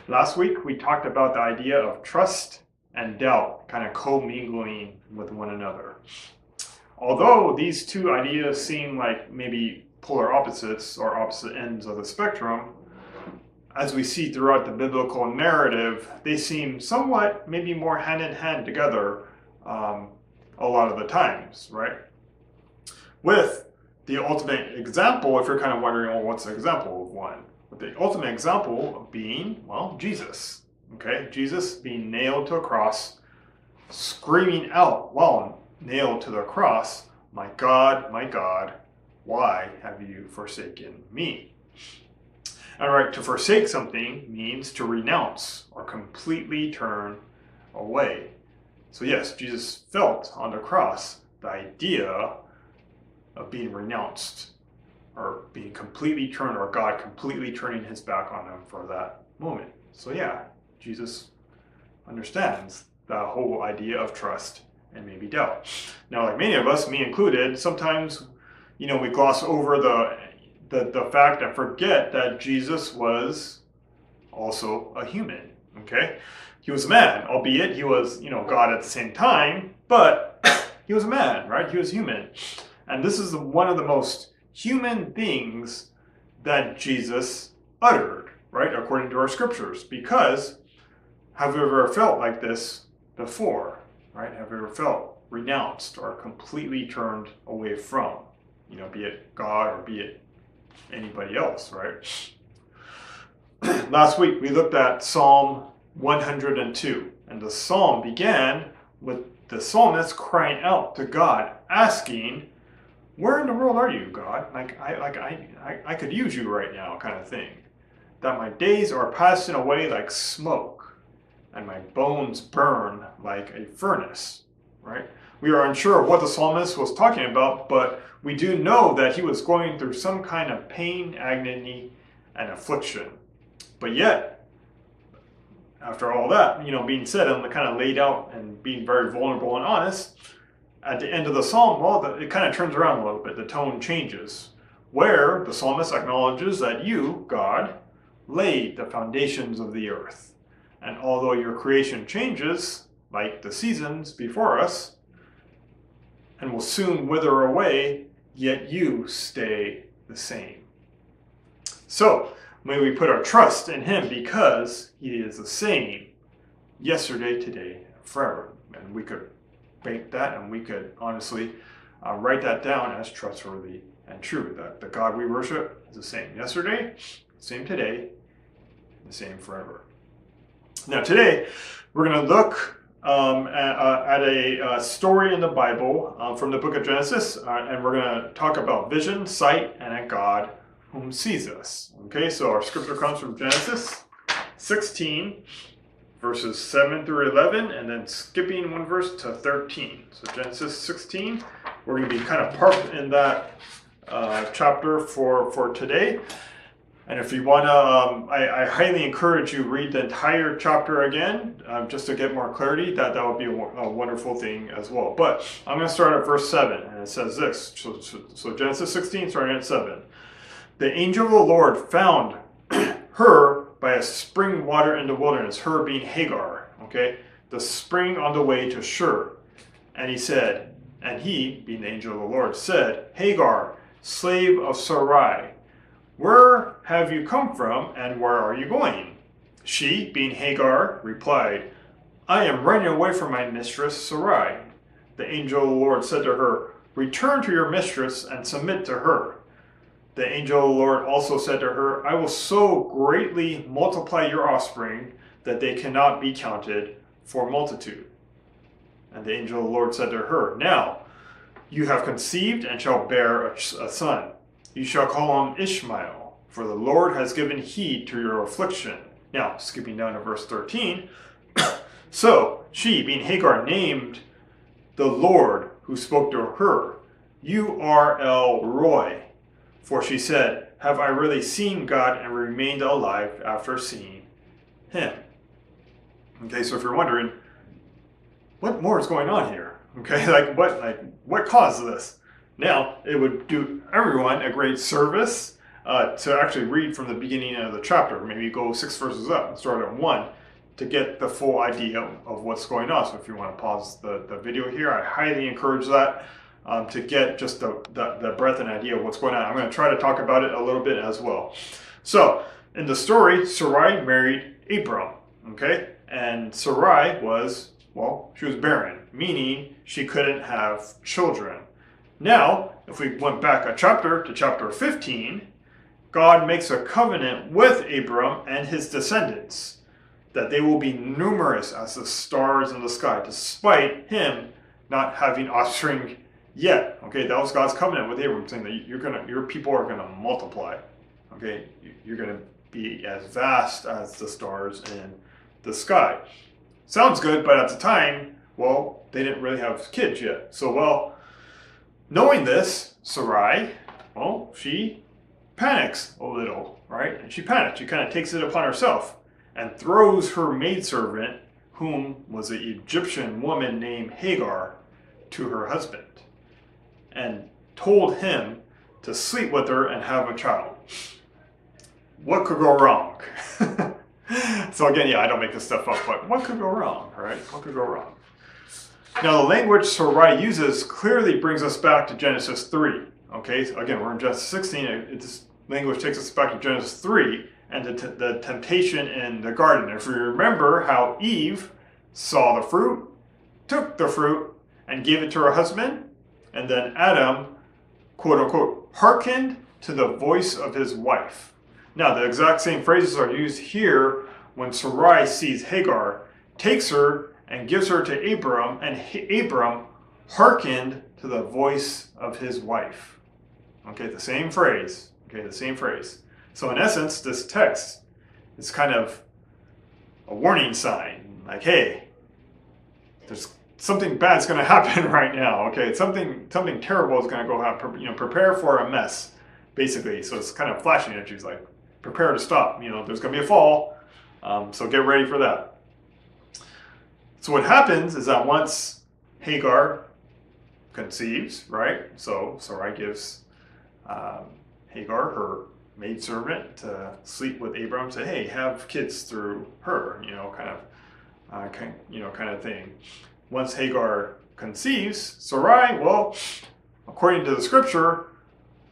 Last week, we talked about the idea of trust and doubt kind of co-mingling with one another. Although these two ideas seem like maybe polar opposites or opposite ends of the spectrum, as we see throughout the biblical narrative, they seem somewhat maybe more hand in hand together a lot of the times, right? With the ultimate example, if you're kind of wondering, well, what's the example of one? With the ultimate example being, well, Jesus. Okay, Jesus being nailed to a cross, screaming out while nailed to the cross, my God, why have you forsaken me? All right, to forsake something means to renounce or completely turn away. So yes, Jesus felt on the cross the idea of being renounced or being completely turned, or God completely turning his back on him for that moment. So yeah, Jesus understands the whole idea of trust and maybe doubt. Now, like many of us, me included, sometimes, we gloss over the fact and forget that Jesus was also a human, okay? He was a man, albeit he was, God at the same time, but he was a man, right? He was human. And this is one of the most human things that Jesus uttered, right? According to our scriptures. Because have you ever felt like this before, right? Have you ever felt renounced or completely turned away from, be it God or be it anybody else, right? Last week we looked at Psalm 102, and the psalm began with the psalmist crying out to God, asking, where in the world are you, God? I could use you right now, kind of thing. That my days are passing away like smoke, and my bones burn like a furnace, right? We are unsure of what the psalmist was talking about, but we do know that he was going through some kind of pain, agony, and affliction. But yet, after all that, being said and kind of laid out and being very vulnerable and honest, at the end of the psalm, well, it kind of turns around a little bit. The tone changes, where the psalmist acknowledges that you, God, laid the foundations of the earth. And although your creation changes, like the seasons before us, and will soon wither away, yet you stay the same. So, may we put our trust in him, because he is the same yesterday, today, and forever. And we could bank that, and we could honestly write that down as trustworthy and true, that the God we worship is the same yesterday, same today, the same forever. Now today, we're going to look at a story in the Bible from the book of Genesis, and we're going to talk about vision, sight, and a God whom sees us. Okay, so our scripture comes from Genesis 16, verses 7 through 11, and then skipping one verse to 13. So Genesis 16, we're going to be kind of parked in that chapter for today. And if you want to, I highly encourage you read the entire chapter again, just to get more clarity. That would be a wonderful thing as well. But I'm going to start at verse 7, and it says this. So Genesis 16, starting at 7. The angel of the Lord found her by a spring water in the wilderness, her being Hagar, okay? The spring on the way to Shur. And he, being the angel of the Lord, said, Hagar, slave of Sarai, where have you come from, and where are you going? She, being Hagar, replied, I am running away from my mistress Sarai. The angel of the Lord said to her, return to your mistress and submit to her. The angel of the Lord also said to her, I will so greatly multiply your offspring that they cannot be counted for multitude. And the angel of the Lord said to her, now you have conceived and shall bear a son. You shall call him Ishmael, for the Lord has given heed to your affliction. Now, skipping down to verse 13. So she, being Hagar, named the Lord who spoke to her, you are El Roi. For she said, have I really seen God and remained alive after seeing him? Okay, so if you're wondering, what more is going on here? Okay, what caused this? Now, it would do everyone a great service to actually read from the beginning of the chapter. Maybe go 6 verses up and start at 1 to get the full idea of what's going on. So if you want to pause the video here, I highly encourage that to get just the breadth and idea of what's going on. I'm going to try to talk about it a little bit as well. So in the story, Sarai married Abram, okay? And Sarai was, well, she was barren, meaning she couldn't have children. Now, if we went back a chapter to chapter 15, God makes a covenant with Abram and his descendants that they will be numerous as the stars in the sky, despite him not having offspring yet. Okay, that was God's covenant with Abram, saying that your people are gonna multiply. Okay, you're gonna be as vast as the stars in the sky. Sounds good, but at the time, well, they didn't really have kids yet. So, well, knowing this, Sarai, well, she panics a little, right? And she panics. She kind of takes it upon herself and throws her maidservant, whom was an Egyptian woman named Hagar, to her husband and told him to sleep with her and have a child. What could go wrong? So again, yeah, I don't make this stuff up, but what could go wrong, right? What could go wrong? Now, the language Sarai uses clearly brings us back to Genesis 3. Okay, so again, we're in Genesis 16. This language takes us back to Genesis 3 and the temptation in the garden. If we remember how Eve saw the fruit, took the fruit, and gave it to her husband, and then Adam, quote unquote, hearkened to the voice of his wife. Now, the exact same phrases are used here when Sarai sees Hagar, takes her, and gives her to Abram, and Abram hearkened to the voice of his wife. Okay, the same phrase. Okay, the same phrase. So in essence, this text is kind of a warning sign. Like, hey, there's something bad's going to happen right now. Okay, something terrible is going to go happen. You know, prepare for a mess, basically. So it's kind of flashing at you. It's like, prepare to stop. You know, there's going to be a fall. So get ready for that. So what happens is that once Hagar conceives, right? So Sarai gives Hagar her maidservant to sleep with Abram. Say, hey, have kids through her. You know, kind of thing. Once Hagar conceives, Sarai, well, according to the scripture,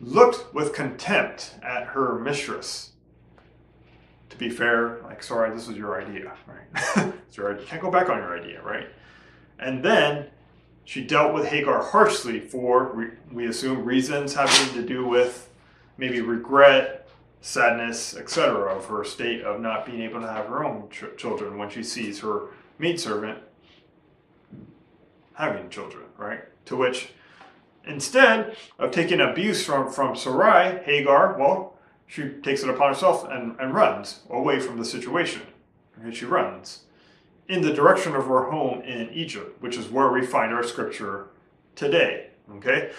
looked with contempt at her mistress. To be fair, like, Sarai, this was your idea, right? You can't go back on your idea, right? And then she dealt with Hagar harshly for, we assume, reasons having to do with maybe regret, sadness, etc. of her state of not being able to have her own children when she sees her maidservant having children, right? To which, instead of taking abuse from Sarai, Hagar, well, she takes it upon herself and runs away from the situation. Okay, she runs in the direction of her home in Egypt, which is where we find our scripture today. Okay,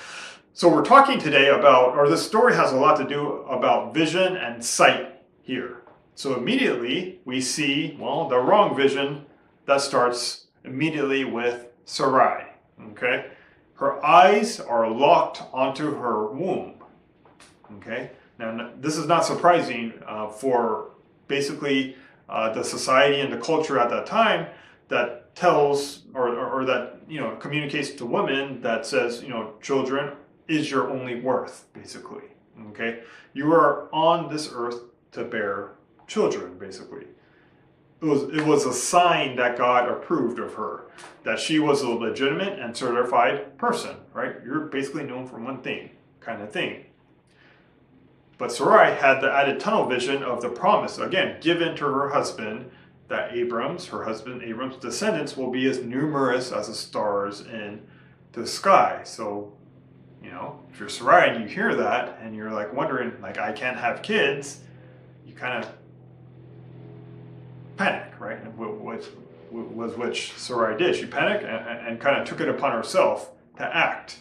so we're talking today about, or this story has a lot to do about vision and sight here. So immediately we see, well, the wrong vision that starts immediately with Sarai. Okay, her eyes are locked onto her womb. Okay. Now, this is not surprising for basically the society and the culture at that time that tells or that, you know, communicates to women that says, you know, children is your only worth, basically. Okay, you are on this earth to bear children, basically. It was a sign that God approved of her, that she was a legitimate and certified person, right? You're basically known for one thing, kind of thing. But Sarai had the added tunnel vision of the promise, again, given to her husband, that her husband Abram's descendants will be as numerous as the stars in the sky. So, you know, if you're Sarai and you hear that, and you're like wondering, like, I can't have kids, you kind of panic, right? Was which Sarai did. She panicked and kind of took it upon herself to act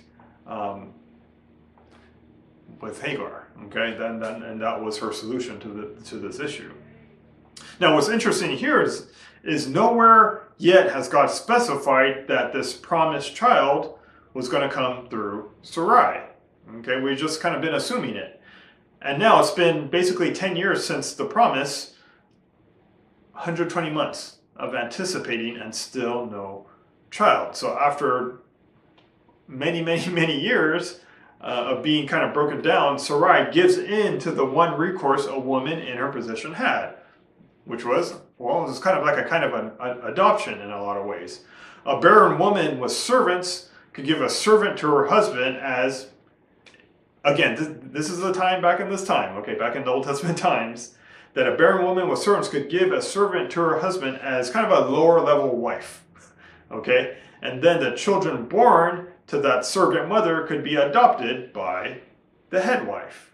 with Hagar. Okay, and that was her solution to this issue. Now, what's interesting here is nowhere yet has God specified that this promised child was going to come through Sarai. Okay, we've just kind of been assuming it. And now it's been basically 10 years since the promise, 120 months of anticipating and still no child. So after many, many, many years of being kind of broken down, Sarai gives in to the one recourse a woman in her position had, which was, well, it was kind of like an adoption in a lot of ways. A barren woman with servants could give a servant to her husband as, again, this is the time back in this time, okay, back in the Old Testament times, that a barren woman with servants could give a servant to her husband as kind of a lower level wife, okay? And then the children born to that surrogate mother could be adopted by the head wife.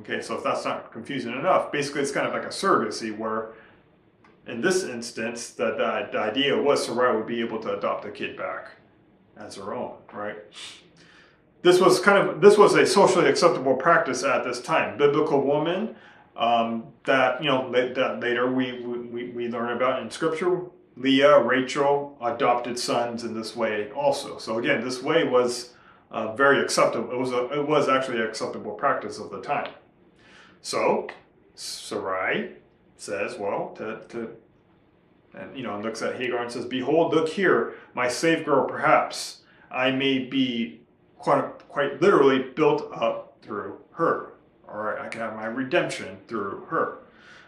Okay, so if that's not confusing enough, basically it's kind of like a surrogacy where, in this instance, the idea was Sarai would be able to adopt the kid back as her own, right? This was a socially acceptable practice at this time. Biblical woman that later we learn about in Scripture. Leah, Rachel adopted sons in this way also. So again, this way was very acceptable. It was actually an acceptable practice of the time. So Sarai says, well, and looks at Hagar and says, "Behold, look here, my slave girl. Perhaps I may be quite literally built up through her. All right, I can have my redemption through her."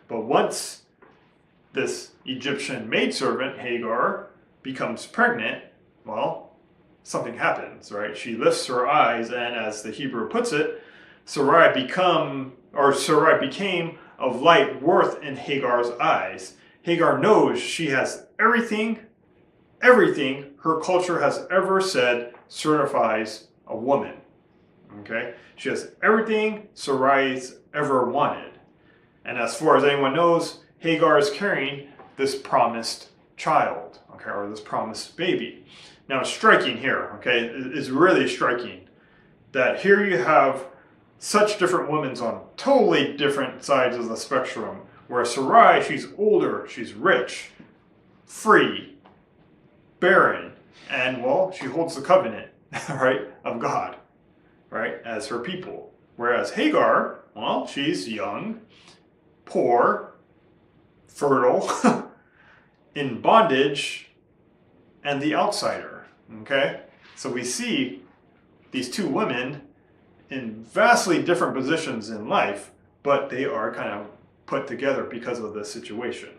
But once this Egyptian maidservant, Hagar, becomes pregnant, well, something happens, right? She lifts her eyes, and as the Hebrew puts it, Sarai became of light worth in Hagar's eyes. Hagar knows she has everything her culture has ever said certifies a woman. Okay? She has everything Sarai's ever wanted. And as far as anyone knows, Hagar is carrying this promised child, okay, or this promised baby. Now it's striking here, okay, it's really striking that here you have such different women on totally different sides of the spectrum, where Sarai, she's older, she's rich, free, barren, and well, she holds the covenant, right, of God, right, as her people. Whereas Hagar, well, she's young, poor, fertile, in bondage, and the outsider, okay? So we see these two women in vastly different positions in life, but they are kind of put together because of this situation.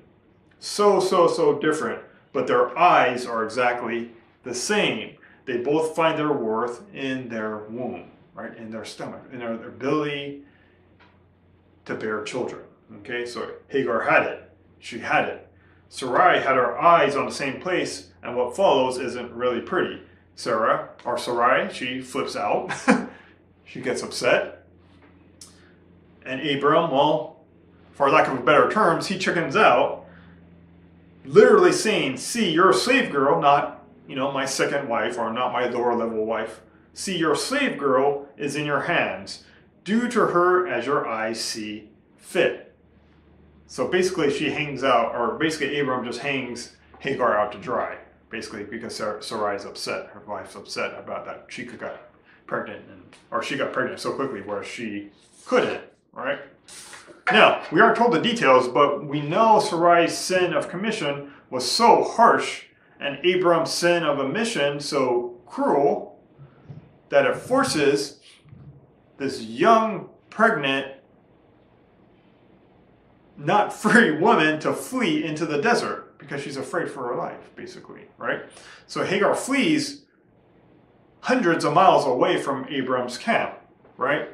So different, but their eyes are exactly the same. They both find their worth in their womb, right? In their stomach, in their ability to bear children. Okay, so Hagar had it. She had it. Sarai had her eyes on the same place, and what follows isn't really pretty. Sarai, she flips out. She gets upset. And Abram, well, for lack of better terms, he chickens out, literally saying, "See, you're a slave girl, not, my second wife, or not my lower level wife. See, your slave girl is in your hands. Do to her as your eyes see fit." So basically she hangs out, or basically Abram just hangs Hagar out to dry, basically because Sarai's upset, her wife's upset about that she got pregnant, or she got pregnant so quickly where she couldn't, right? Now, we aren't told the details, but we know Sarai's sin of commission was so harsh, and Abram's sin of omission so cruel, that it forces this young, pregnant, not free woman to flee into the desert because she's afraid for her life, basically, right? So Hagar flees hundreds of miles away from Abram's camp, right,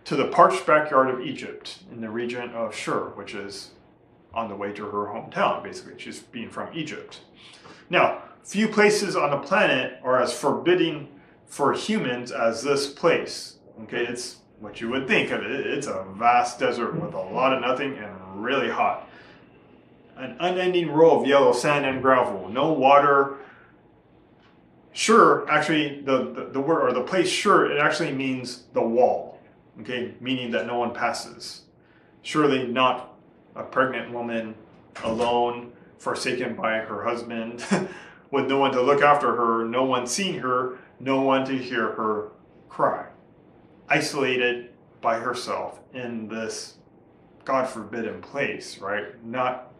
to the parched backyard of Egypt in the region of Shur, which is on the way to her hometown, basically. She's being from Egypt. Now, few places on the planet are as forbidding for humans as this place. Okay, it's what you would think of it. It's a vast desert with a lot of nothing and really hot. An unending row of yellow sand and gravel, no water. Shur, actually, the word, or the place Shur, it actually means the wall. Okay, meaning that no one passes. Surely not a pregnant woman alone, forsaken by her husband, with no one to look after her, no one seeing her, no one to hear her cry. Isolated, by herself in this God forbidden place, right? Not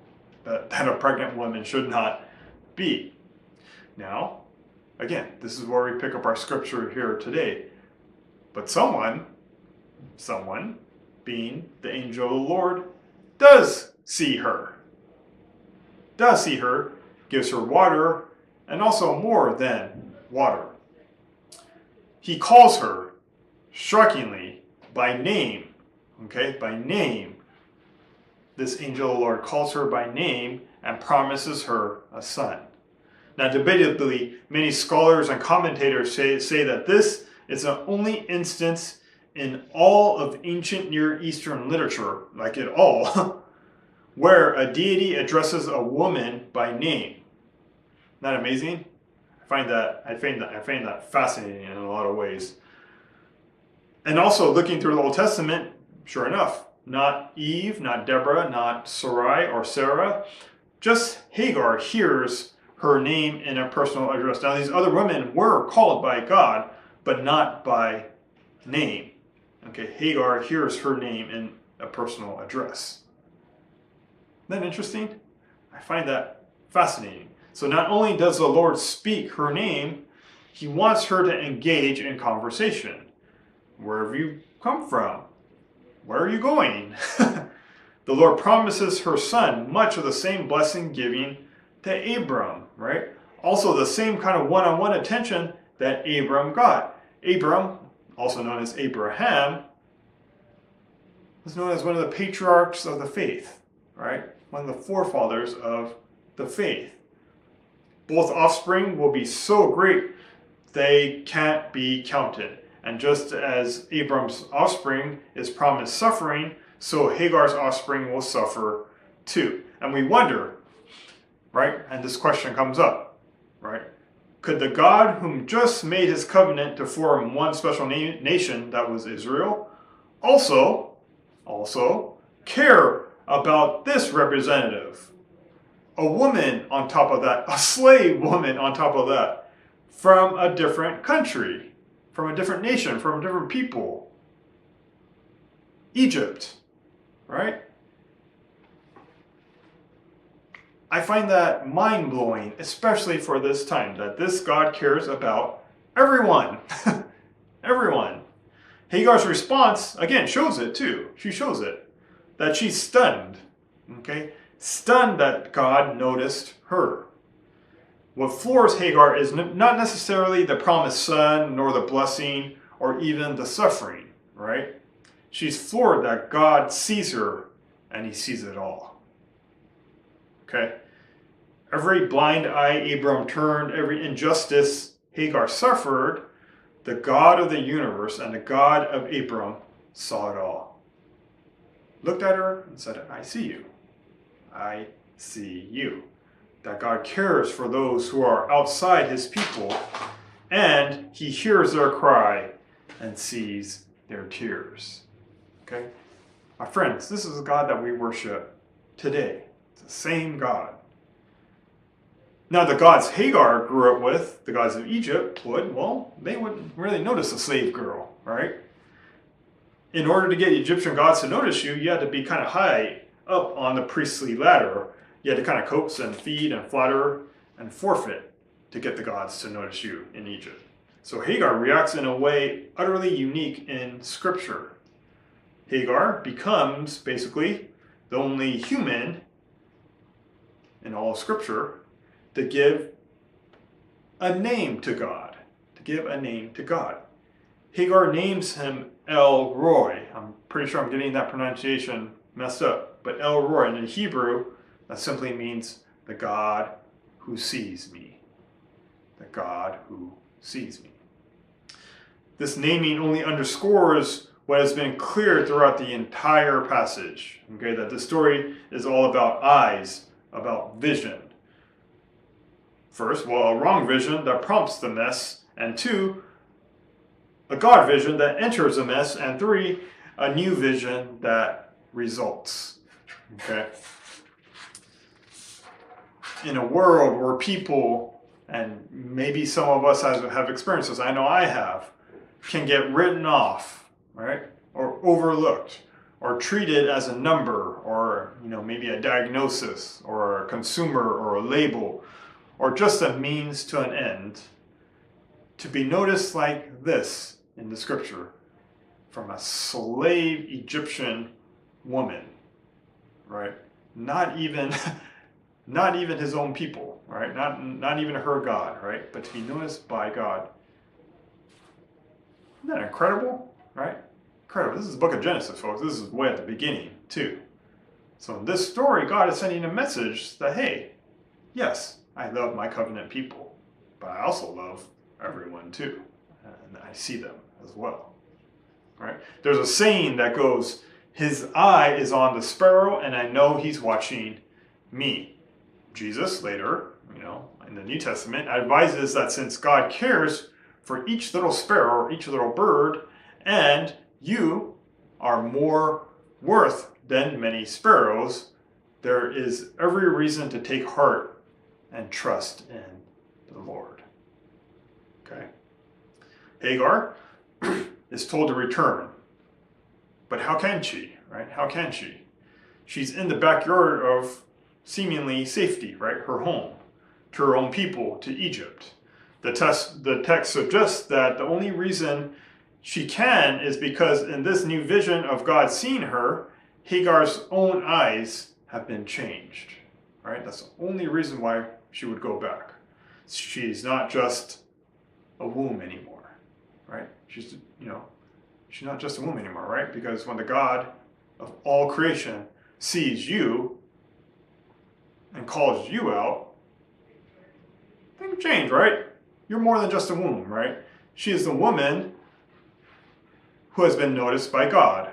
that a pregnant woman should not be. Now, again, this is where we pick up our scripture here today. But someone, being the angel of the Lord, does see her, gives her water, and also more than water. He calls her, strikingly, by name. Okay, by name. This angel of the Lord calls her by name and promises her a son. Now, debatably, many scholars and commentators say that this is the only instance in all of ancient Near Eastern literature, like it all, where a deity addresses a woman by name. Isn't that amazing? I find that fascinating in a lot of ways. And also, looking through the Old Testament, sure enough, not Eve, not Deborah, not Sarai or Sarah, just Hagar hears her name in a personal address. Now, these other women were called by God, but not by name. Okay, Hagar hears her name in a personal address. Isn't that interesting? I find that fascinating. So not only does the Lord speak her name, he wants her to engage in conversation. Where have you come from? Where are you going? The Lord promises her son much of the same blessing giving to Abram, right? Also the same kind of one-on-one attention that Abram got. Abram, also known as Abraham, was known as one of the patriarchs of the faith, right? One of the forefathers of the faith. Both offspring will be so great they can't be counted. And just as Abram's offspring is promised suffering, so Hagar's offspring will suffer too. And we wonder, right? And this question comes up, right? Could the God whom just made his covenant to form one special nation, that was Israel, also care about this representative? A woman on top of that, a slave woman on top of that, from a different country, from a different nation, from a different people. Egypt, right? I find that mind-blowing, especially for this time, that this God cares about everyone. Everyone. Hagar's response, again, shows it too. She shows it. That she's stunned. Okay? Stunned that God noticed her. What floors Hagar is not necessarily the promised son, nor the blessing, or even the suffering, right? She's floored that God sees her, and he sees it all. Okay? Every blind eye Abram turned, every injustice Hagar suffered, the God of the universe and the God of Abram saw it all. Looked at her and said, I see you. I see you. That God cares for those who are outside his people, and he hears their cry and sees their tears. Okay? My friends, this is the God that we worship today. It's the same God. Now, the gods Hagar grew up with, the gods of Egypt, they wouldn't really notice a slave girl, right? In order to get Egyptian gods to notice you, you had to be kind of high up on the priestly ladder. You had to kind of coax and feed and flatter and forfeit to get the gods to notice you in Egypt. So Hagar reacts in a way utterly unique in Scripture. Hagar becomes basically the only human in all of Scripture to give a name to God. Hagar names him El Roi. I'm pretty sure I'm getting that pronunciation messed up. But El Roi, and in Hebrew, that simply means the God who sees me. The God who sees me. This naming only underscores what has been clear throughout the entire passage. Okay, that the story is all about eyes, about vision. First, a wrong vision that prompts the mess, and two, a God vision that enters the mess, and three, a new vision that results. Okay? In a world where people, and maybe some of us have experienced this, I know I have, can get written off, right? or overlooked or treated as a number or maybe a diagnosis or a consumer or a label or just a means to an end, to be noticed like this in the scripture from a slave Egyptian woman, right? Not even his own people, right? Not even her God, right? But to be noticed by God. Isn't that incredible, right? Incredible. This is the book of Genesis, folks. This is way at the beginning, too. So in this story, God is sending a message that, hey, yes, I love my covenant people, but I also love everyone, too. And I see them as well, right? There's a saying that goes, his eye is on the sparrow, and I know he's watching me. Jesus, later, in the New Testament, advises that since God cares for each little sparrow or each little bird, and you are more worth than many sparrows, there is every reason to take heart and trust in the Lord. Okay? Hagar is told to return. But how can she, right? How can she? She's in the backyard of seemingly safety, right? Her home, to her own people, to Egypt. The text suggests that the only reason she can is because in this new vision of God seeing her, Hagar's own eyes have been changed, right? That's the only reason why she would go back. She's not just a womb anymore, right? She's not just a womb anymore, right? Because when the God of all creation sees you and calls you out, things change, right? You're more than just a womb, right? She is the woman who has been noticed by God,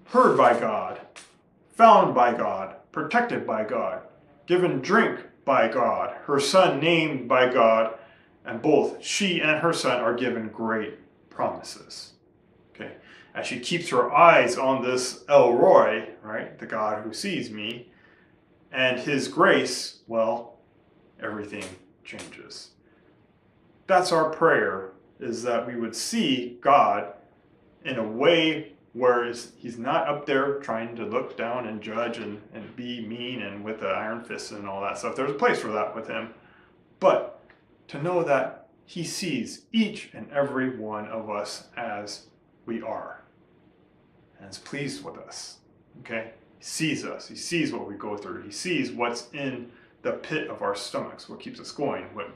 heard by God, found by God, protected by God, given drink by God, her son named by God, and both she and her son are given great promises. Okay, as she keeps her eyes on this El Roi, right, the God who sees me, and his grace, well, everything changes. That's our prayer, is that we would see God in a way where he's not up there trying to look down and judge and be mean and with the iron fist and all that stuff. There's a place for that with him. But to know that he sees each and every one of us as we are and is pleased with us. Okay? He sees us. He sees what we go through. He sees what's in the pit of our stomachs, what keeps us going, what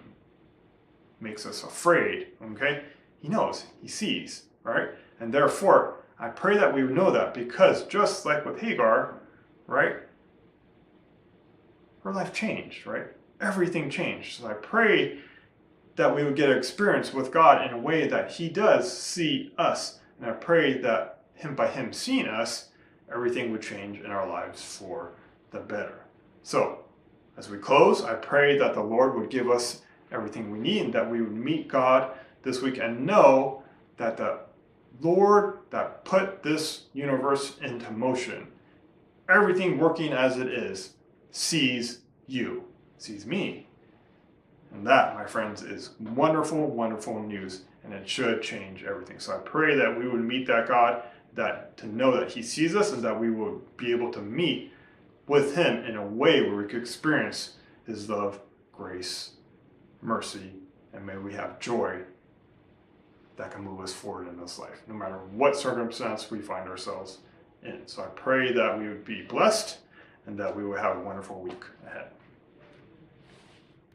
makes us afraid. Okay? He knows. He sees. Right? And therefore, I pray that we would know that, because just like with Hagar, right? Her life changed, right? Everything changed. So I pray that we would get an experience with God in a way that he does see us. And I pray that by him seeing us, everything would change in our lives for the better. So, as we close, I pray that the Lord would give us everything we need and that we would meet God this week and know that the Lord that put this universe into motion, everything working as it is, sees you, sees me. And that, my friends, is wonderful, wonderful news, and it should change everything. So I pray that we would meet that God, that to know that he sees us, and that we will be able to meet with him in a way where we could experience his love, grace, mercy, and may we have joy that can move us forward in this life, no matter what circumstance we find ourselves in. So I pray that we would be blessed and that we would have a wonderful week ahead.